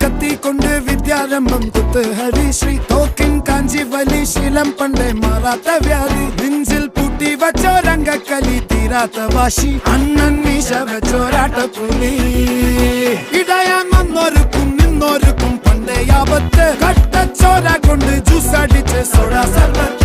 കത്തി കൊണ്ട് വിദ്യാരംഭം കുത്തുഹരി ശ്രീ തോക്കിൻ കാഞ്ചി വലി ശീലം പണ്ടേ മാറാത്ത വ്യാധി നെഞ്ചിൽ പൂട്ടി വച്ചോരംഗക്കലി തീരാത്ത വാശി അണ്ണൻ മീശ വെച്ചോരാട്ട പുലി ഇടയാങ്ങൊന്നൊരുക്കും നിന്നൊരുക്കും പണ്ടേ ആപത്ത് കട്ടച്ചോര കൊണ്ട് ജ്യൂസ് അടിച്ച് സോഡ സർബത്ത്